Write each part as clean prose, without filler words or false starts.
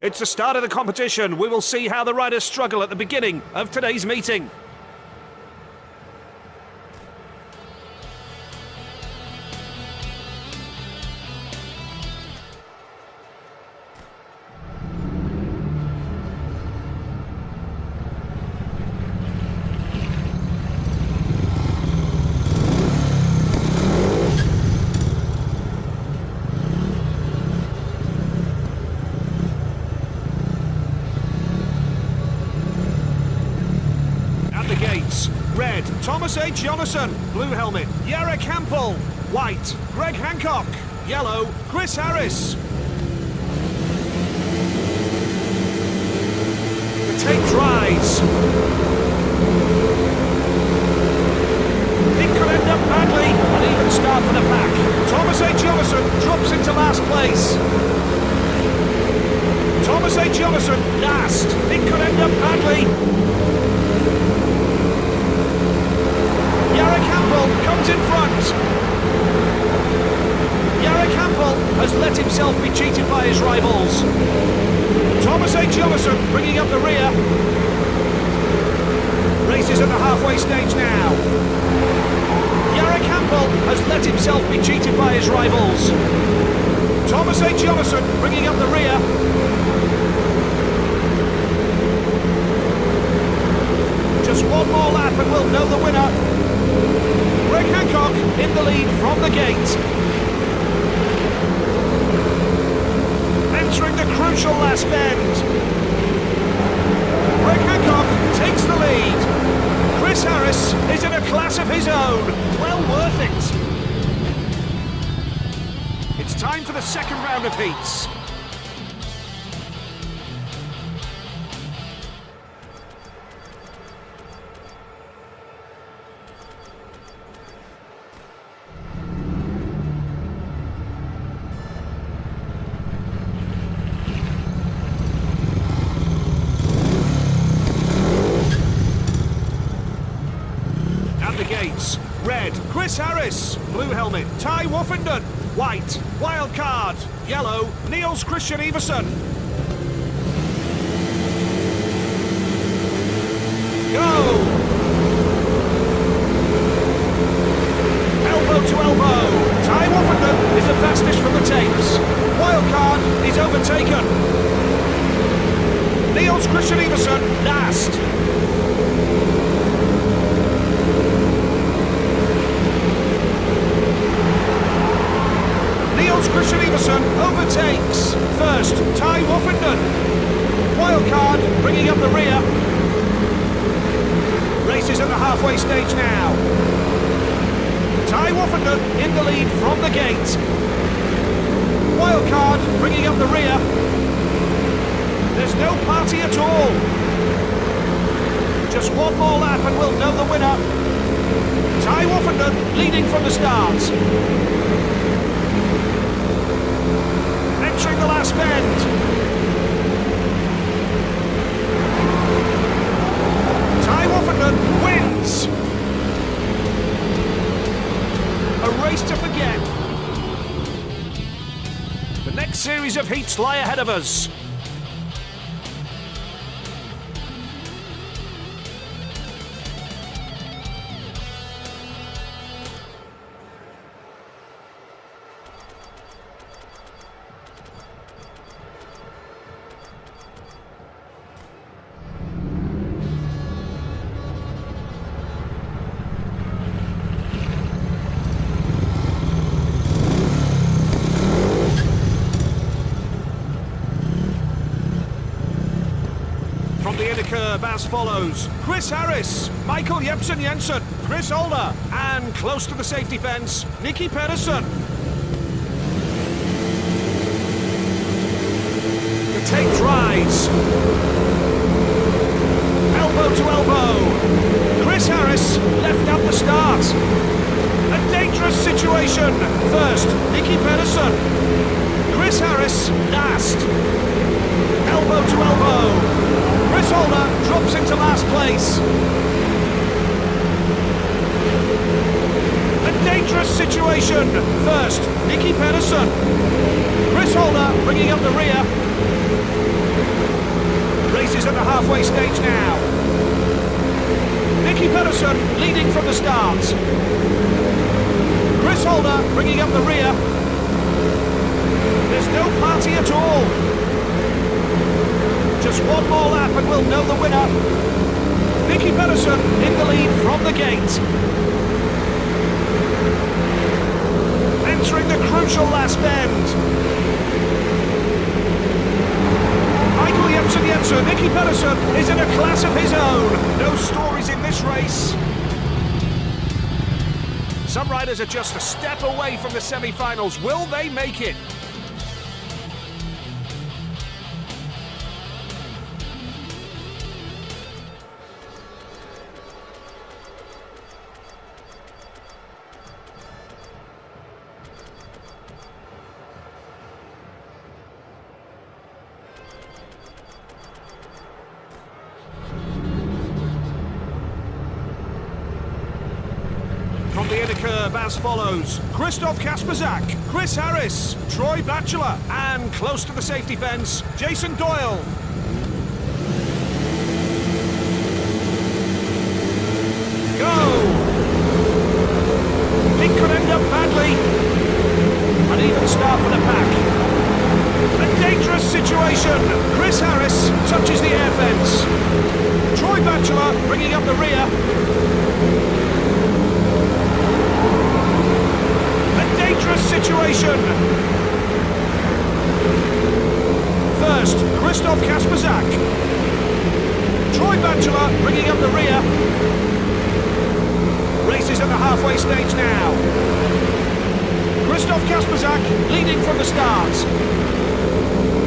It's the start of the competition. We will see how the riders struggle at the beginning of today's meeting. Red, Thomas H. Jonasson. Blue helmet, Jarek Hampel. White, Greg Hancock. Yellow, Chris Harris. The tape dries. It could end up badly. An even start for the pack. Thomas H. Jonasson drops into last place. Thomas H. Jonasson last. It could end up badly. Jarek Hampel comes in front. Jarek Hampel has let himself be cheated by his rivals. Thomas H. Jonasson bringing up the rear. Race is at the halfway stage now. Jarek Hampel has let himself be cheated by his rivals. Thomas H. Jonasson bringing up the rear. Just one more lap and we'll know the winner. Greg Hancock in the lead from the gate. Entering the crucial last bend. Greg Hancock takes the lead. Chris Harris is in a class of his own. Well worth it. It's time for the second round of heats. Red, Chris Harris. Blue helmet, Ty Woffenden. White, wild card. Yellow, Niels Christian Everson. Go! Elbow to elbow. Ty Woffenden is the fastest from the tapes. Wild card is overtaken. Niels Christian Everson last. Christian Everson overtakes. First, Ty Woffenden. Wildcard bringing up the rear. Race is at the halfway stage now. Ty Woffenden in the lead from the gate. Wildcard bringing up the rear. There's no party at all. Just one more lap and we'll know the winner. Ty Woffenden leading from the start. Entering the last bend. Ty Woffenden wins. A race to forget. The next series of heats lie ahead of us. Curve as follows: Chris Harris, Michael Jepsen Jensen, Chris Older, and close to the safety fence, Nicky Pedersen. The tape dries. Elbow to elbow. Chris Harris left out the start. A dangerous situation. First, Nicky Pedersen. Chris Harris last. Elbow to elbow. Chris Older drops into last place. A dangerous situation. First, Nicky Pedersen. Chris Older bringing up the rear. halfway stage now. Nicky Pedersen leading from the start. Chris Holder bringing up the rear. There's no party at all. Just one more lap and we'll know the winner. Nicky Pedersen in the lead from the gate. Entering the crucial last bend. Michael Jensen, Nicky Pedersen is in a class of his own. No stories in this race. Some riders are just a step away from the semi-finals. Will they make it? From the inner curve as follows: Christoph Kasperzak, Chris Harris, Troy Batchelor, and close to the safety fence, Jason Doyle. Go! It could end up badly. An even start for the pack. A dangerous situation. Chris Harris touches the air fence. Troy Batchelor bringing up the rear. Dangerous situation. First, Christoph Kasperzak. Troy Batchelor bringing up the rear. Race is at the halfway stage now. Christoph Kasperzak leading from the start.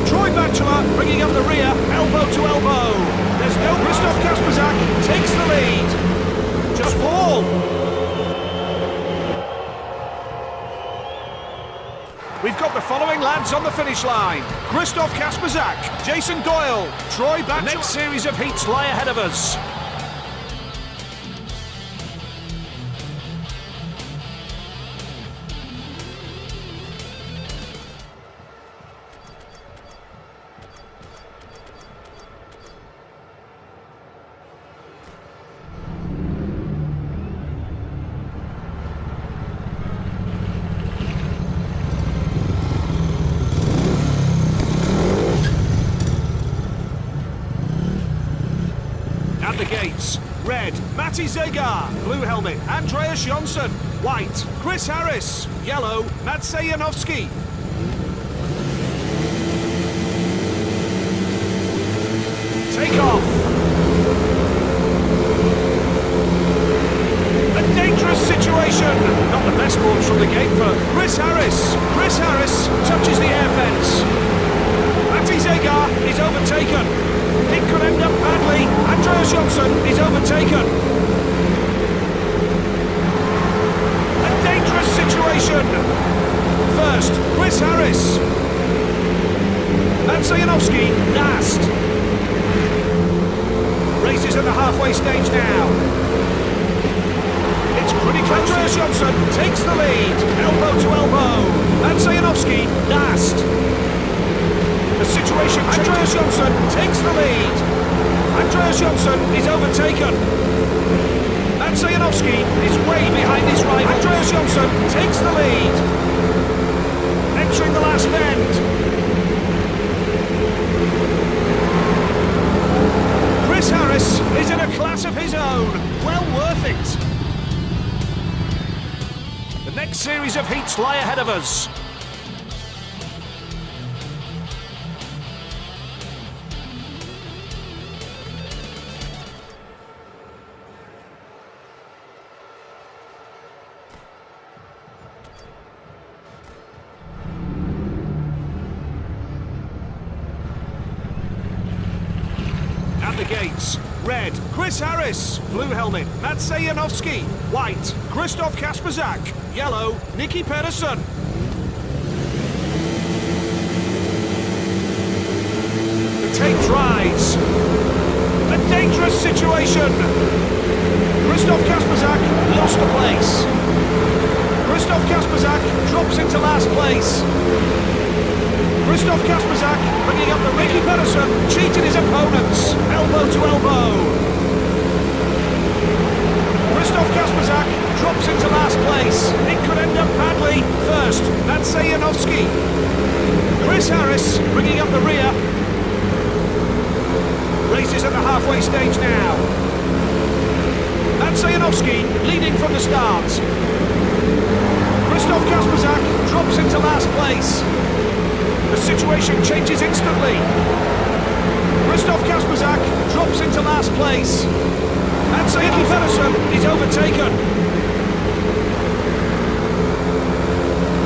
Troy Batchelor bringing up the rear, elbow to elbow. There's no Christoph Kasperzak takes the lead. Just fall. We've got the following lads on the finish line: Christoph Kasperzak, Jason Doyle, Troy Batchelor. The next series of heats lie ahead of us. At the gates, red, Matti Zegar, blue helmet, Andreas Jonsson, white, Chris Harris, yellow, Matsej Janowski. Take off. A dangerous situation. Not the best launch from the gate for Chris Harris. Chris Harris touches the air fence. Matti Zegar is overtaken. It could end up badly. Andreas Jonsson is overtaken. A dangerous situation. First, Chris Harris. Matsej Janowski last. Race is at the halfway stage now. It's pretty close. Andreas Jonsson takes the lead. Elbow to elbow. Matsej Janowski last. The situation changes. Andreas Jonsson takes the lead. Andreas Jonsson is overtaken. Matsej Janowski is way behind his rival. Andreas Jonsson takes the lead. Entering the last bend. Chris Harris is in a class of his own. Well worth it. The next series of heats lie ahead of us. At the gates, red, Chris Harris, blue helmet, Matsej Janowski, white, Christoph Kasperzak, yellow, Nicky Pedersen. The tape dries. A dangerous situation. Christoph Kasperzak lost the place. Christoph Kasperzak drops into last place. Christoph Kasperzak bringing up the Nicky Pedersen. Pedersen cheated his opponents. Elbow to elbow. Krzysztof Kasperzak drops into last place. It could end up badly. First, that's Janowski. Chris Harris bringing up the rear. Race is at the halfway stage now. That's Janowski leading from the start. Krzysztof Kasperzak drops into last place. The situation changes instantly. Krzysztof Kasperzak drops into last place. And Nicky Pedersen is overtaken.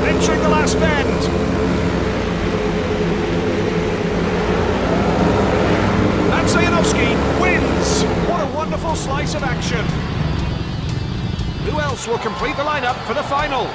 Entering the last bend. And Janowski wins. What a wonderful slice of action. Who else will complete the lineup for the final?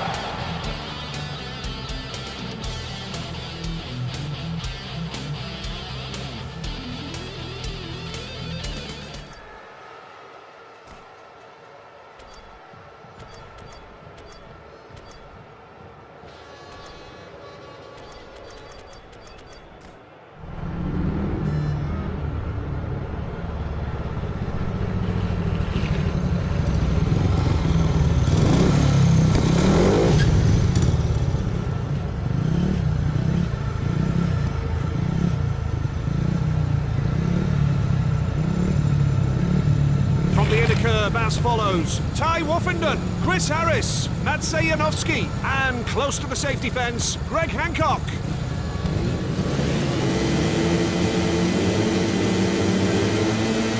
As follows: Ty Woffenden, Chris Harris, Matsej Janowski, and close to the safety fence, Greg Hancock.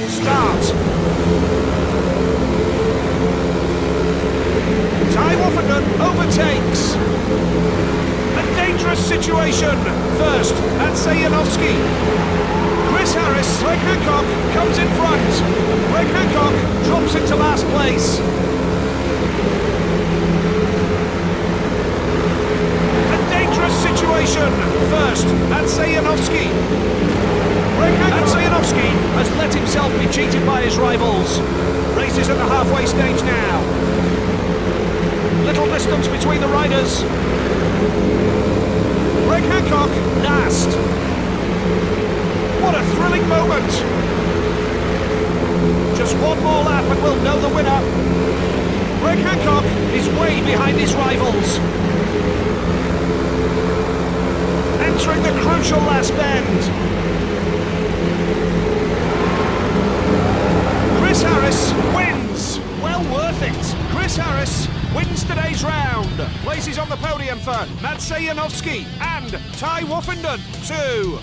Start. Ty Woffenden overtakes. A dangerous situation. First, Matsej Janowski. Chris Harris, Greg Hancock comes in front. Greg Hancock drops into last place. A dangerous situation. First, Matsej Janowski. Greg Janowski has let himself be cheated by his rivals. Race is at the halfway stage now. Little distance between the riders. Greg Hancock last. What a thrilling moment! Just one more lap and we'll know the winner. Greg Hancock is way behind his rivals. Entering the crucial last bend. Chris Harris wins! Well worth it. Chris Harris wins today's round. Places on the podium for Matsej Janowski and Ty Woffenden too.